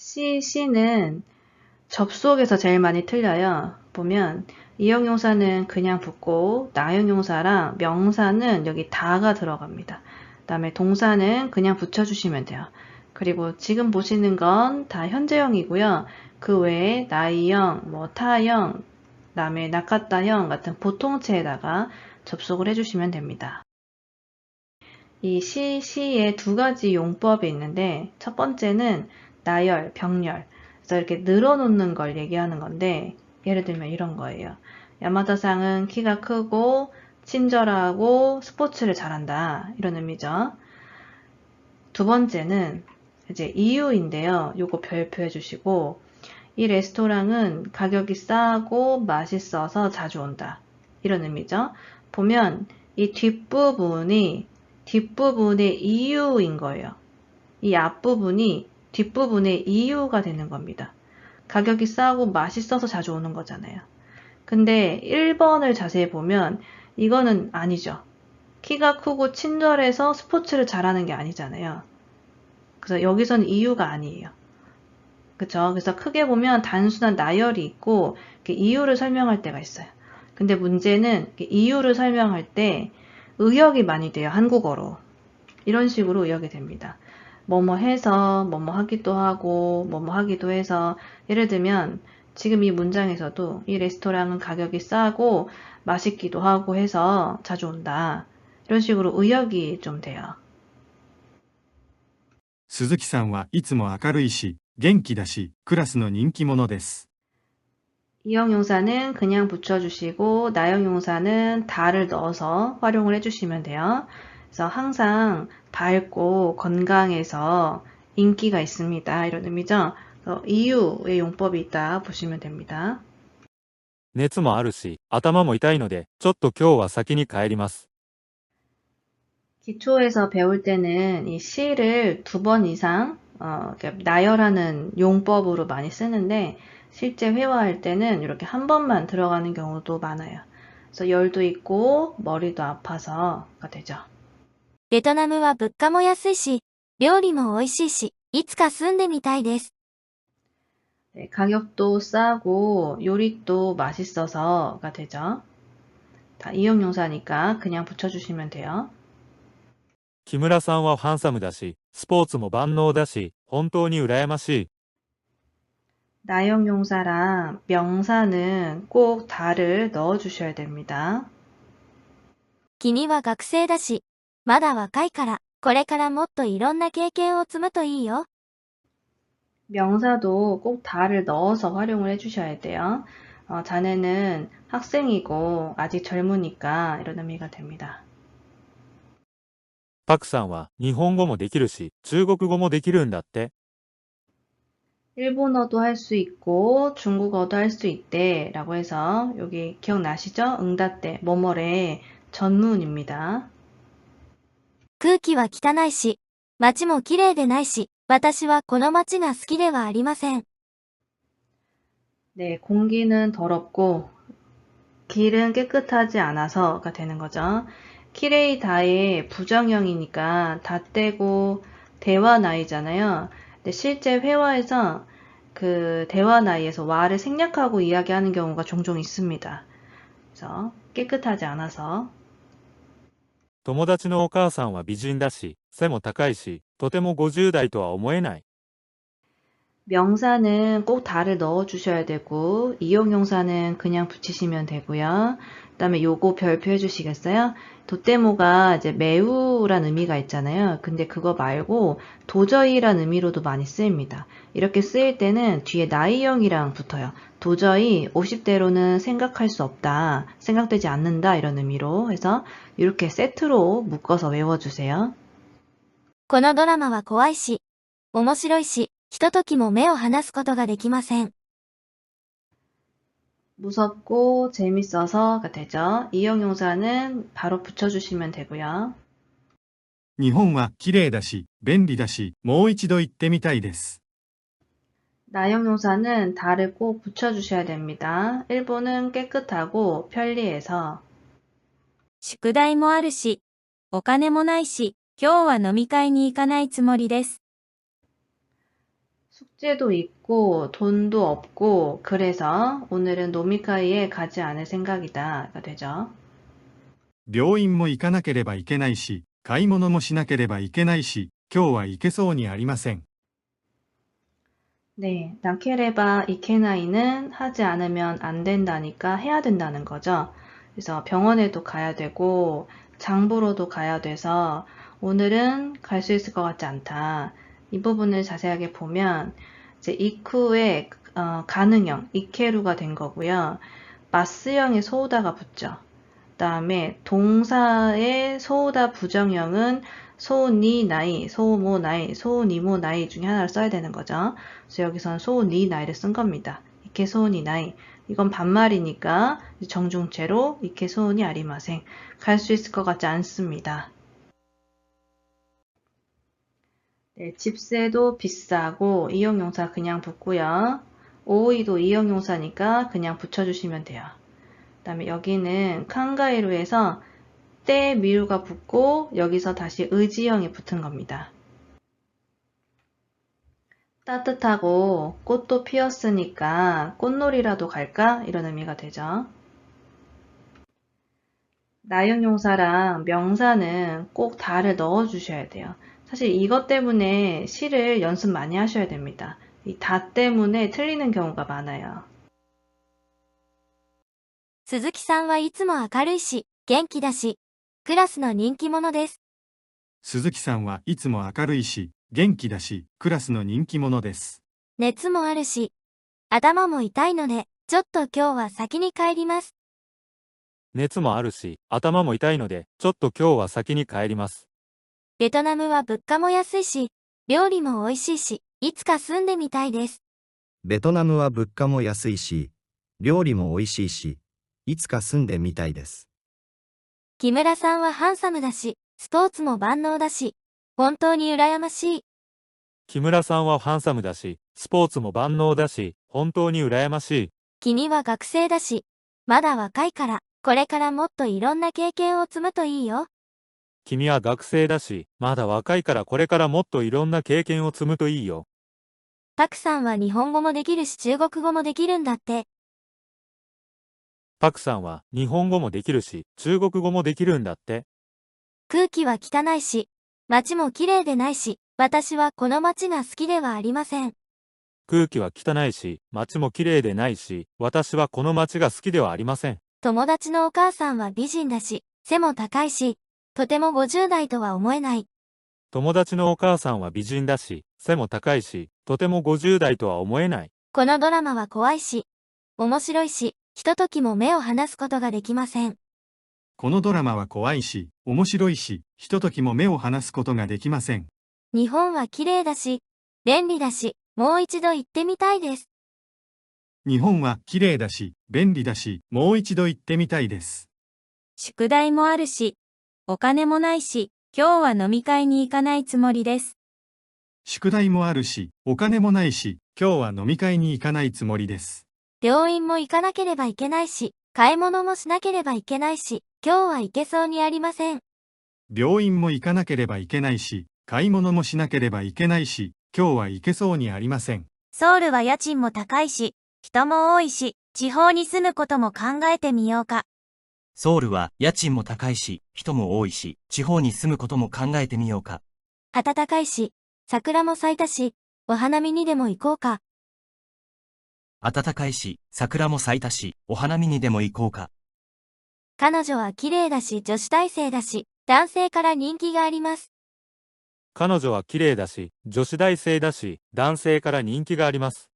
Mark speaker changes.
Speaker 1: C는 접속에서 제일 많이 틀려요. 보면 이형용사는 그냥 붙고 나형용사랑 명사는 여기 다가 들어갑니다. 그 다음에 동사는 그냥 붙여주시면 돼요. 그리고 지금 보시는 건 다 현재형이고요. 그 외에 나이형, 뭐 타형, 그 다음에 나카타형 같은 보통체에다가 접속을 해주시면 됩니다. 이 시에 두 가지 용법이 있는데 첫 번째는 나열, 병렬. 그래서 이렇게 늘어놓는 걸 얘기하는 건데 예를 들면 이런 거예요. 야마다상은 키가 크고 친절하고 스포츠를 잘한다. 이런 의미죠. 두 번째는 이제 이유인데요. 요거 별표해 주시고 이 레스토랑은 가격이 싸고 맛있어서 자주 온다. 이런 의미죠. 보면 이 뒷부분의 이유인 거예요. 이 앞부분이 뒷부분의 이유가 되는 겁니다. 가격이 싸고 맛있어서 자주 오는 거잖아요. 근데 1번을 자세히 보면 이거는 아니죠. 키가 크고 친절해서 스포츠를 잘하는 게 아니잖아요. 그래서 여기서는 이유가 아니에요. 그쵸? 그래서 크게 보면 단순한 나열이 있고 이유를 설명할 때가 있어요. 근데 문제는 이유를 설명할 때 의역이 많이 돼요. 한국어로. 이런 식으로 의역이 됩니다. 뭐뭐 해서, 뭐뭐 하기도 하고, 뭐뭐 하기도 해서 예를 들면 지금 이 문장에서도 이 레스토랑은 가격이 싸고 맛있기도 하고 해서 자주 온다. 이런 식으로 의역이 좀 돼요.
Speaker 2: 鈴木さんはいつも明るいし、元気だし、クラスの人気者です。
Speaker 1: 이형용사는 그냥 붙여주시고 나형용사는 다를 넣어서 활용을 해주시면 돼요. 그래서 항상 밝고 건강해서 인기가 있습니다. 이런 의미죠. 이유의 용법이 있다 보시면 됩니다.
Speaker 3: 熱もあるし、頭も痛いので、ちょっと今日は先に帰ります。
Speaker 1: 기초에서 배울 때는 이 시를 두 번 이상 나열하는 용법으로 많이 쓰는데 실제 회화할 때는 이렇게 한 번만 들어가는 경우도 많아요. 그래서 열도 있고 머리도 아파서가 되죠.
Speaker 4: ベトナムは物価も安いし、料理も美味しいし、いつか住んでみたいです。
Speaker 1: 네, 가격도 싸고 요리도 맛있어서가 되죠. 다 이형용사니까 그냥 붙여주시면 돼요.
Speaker 3: 木村さんはハンサムだし、スポーツも万能だし、本当に羨ましい。
Speaker 1: 나형용사랑 명사는 꼭 다를 넣어주셔야 됩니다.
Speaker 4: 君は学生だし、まだ若いから、これからもっといろんな経験を積むといいよ。
Speaker 1: 명사도 꼭 다를 넣어서 활용을 해주셔야 돼요. 자네는 학생이고 아직 젊으니까 이런 의미가 됩니다.
Speaker 3: パクさんは日本語もできるし、中国語もできるんだって。
Speaker 1: 일본어도 할 수 있고 중국어도 할 수 있대 라고 해서 여기 기억나시죠? 응답대 뭐뭐래 전문입니다.
Speaker 4: 空気は汚いし、街も綺麗でないし、私はこの街が好きではありません。
Speaker 1: 네, 공기는 더럽고 길은 깨끗하지 않아서가 되는 거죠. 키레이다의 부정형이니까 다 떼고 대화 나이잖아요. 근데 실제 회화에서 그 대화 나이에서 와를 생략하고 이야기하는 경우가 종종 있습니다. 그래서 깨끗하지 않아서
Speaker 3: 友達のお母さんは美人だし、背も高いし、とても50代とは思えない。
Speaker 1: 명사는 꼭 다를 넣어 주셔야 되고 이용용사는 그냥 붙이시면 되고요. 그다음에 요거 별표해 주시겠어요? 도떼모가 이제 매우란 의미가 있잖아요. 근데 그거 말고 도저히란 의미로도 많이 쓰입니다. 이렇게 쓰일 때는 뒤에 나이형이랑 붙어요. 도저히 50대로는 생각할 수 없다. 생각되지 않는다. 이런 의미로 해서 이렇게 세트로 묶어서 외워주세요.
Speaker 4: このドラマは怖いし、面白いし、ひとときも目を離すことができません。
Speaker 1: 무섭고 재밌어서가 되죠. 이형용사는 바로 붙여주시면 되고요.
Speaker 2: 日本は綺麗だし、便利だし、もう一度行ってみたいです。
Speaker 1: 나형용사는 다를 꼭 붙여주셔야 됩니다. 일본은 깨끗하고 편리해서
Speaker 4: 宿題もあるし、お金もないし、今日は飲み会に行かないつもりです。
Speaker 1: 숙제도 있고 돈도 없고 그래서 오늘은 노미카이에 가지 않을 생각이다가 되죠.
Speaker 2: 病院も行かなければいけないし、買い物もしなければいけないし、今日は行けそうにありません。
Speaker 1: 네, 나케레바 이케나이는 하지 않으면 안 된다니까 해야 된다는 거죠. 그래서 병원에도 가야 되고 장 보러도 가야 돼서 오늘은 갈 수 있을 것 같지 않다. 이 부분을 자세하게 보면 이제 이쿠의 가능형, 이케루가 된 거고요. 마스형에 소우다가 붙죠. 그다음에 동사의 소우다 부정형은 소니 나이, 소모 나이, 소니모 나이 중에 하나를 써야 되는 거죠. 그래서 여기선 소니 나이를 쓴 겁니다. 이케 소니 나이. 이건 반말이니까 정중체로 이케 소니 아리마생. 갈 수 있을 것 같지 않습니다. 네, 집세도 비싸고 이용용사 그냥 붙고요. 오이도 이용용사니까 그냥 붙여주시면 돼요. 그 다음에 여기는 칸가이루에서 때 미루가 붙고 여기서 다시 의지형이 붙은 겁니다. 따뜻하고 꽃도 피었으니까 꽃놀이라도 갈까? 이런 의미가 되죠. 나형용사랑 명사는 꼭 다를 넣어주셔야 돼요. 사실 이것 때문에 시를 연습 많이 하셔야 됩니다. 이 다 때문에 틀리는 경우가 많아요.
Speaker 4: 鈴木さんはいつも明るいし、元気だし、クラスの人気者です。
Speaker 2: 鈴木さんはいつも明るいし、元気だし、クラスの人気者です。
Speaker 4: 熱もあるし、頭も痛いので、ちょっと今日は先に帰ります。
Speaker 3: 熱もあるし、頭も痛いので、ちょっと今日は先に帰ります。
Speaker 4: ベトナムは物価も安いし、料理も美味しいし、いつか住んでみたいです。
Speaker 5: ベトナムは物価も安いし、料理も美味しいし、いつか住んでみたいです。
Speaker 4: 木村さんはハンサムだし、スポーツも万能だし、本当に羨ましい。
Speaker 3: 木村さんはハンサムだし、スポーツも万能だし、本当に羨ましい。
Speaker 4: 君は学生だし、まだ若いから、これからもっといろんな経験を積むといいよ。
Speaker 3: 君は学生だし、まだ若いからこれからもっといろんな経験を積むといいよ。
Speaker 4: パクさんは日本語もできるし中国語もできるんだって。
Speaker 3: パクさんは日本語もできるし、中国語もできるんだって。
Speaker 4: 空気は汚いし、街も綺麗でないし、私はこの街が好きではありません。
Speaker 3: 空気は汚いし、街も綺麗でないし、私はこの街が好きではありません。
Speaker 4: 友達のお母さんは美人だし、背も高いし、とても50代とは思えない。
Speaker 3: 友達のお母さんは美人だし、背も高いし、とても50代とは思えない。
Speaker 4: このドラマは怖いし、面白いし、ひとときも目を離すことができません。
Speaker 2: このドラマは怖いし、面白いし、ひとときも目を離すことができません。
Speaker 4: 日本は綺麗だし、便利だし、もう一度行ってみたいです。
Speaker 2: 日本は綺麗だし、便利だし、もう一度行ってみたいです。
Speaker 6: 宿題もあるし、お金もないし、今日は飲み会に行かないつもりです。
Speaker 2: 宿題もあるし、お金もないし、今日は飲み会に行かないつもりです。
Speaker 4: 病院も行かなければいけないし、買い物もしなければいけないし、今日は行けそうにありません。
Speaker 2: 病院も行かなければいけないし、買い物もしなければいけないし、今日は行けそうにありません。
Speaker 6: ソウルは家賃も高いし、人も多いし、地方に住むことも考えてみようか。
Speaker 7: ソウルは家賃も高いし、人も多いし、地方に住むことも考えてみようか。
Speaker 4: 暖かいし、桜も咲いたし、お花見にでも行こうか。
Speaker 7: 暖かいし、桜も咲いたし、お花見にでも行こうか。
Speaker 4: 彼女は綺麗だし、女子大生だし、男性から人気があります。
Speaker 3: 彼女は綺麗だし、女子大生だし、男性から人気があります。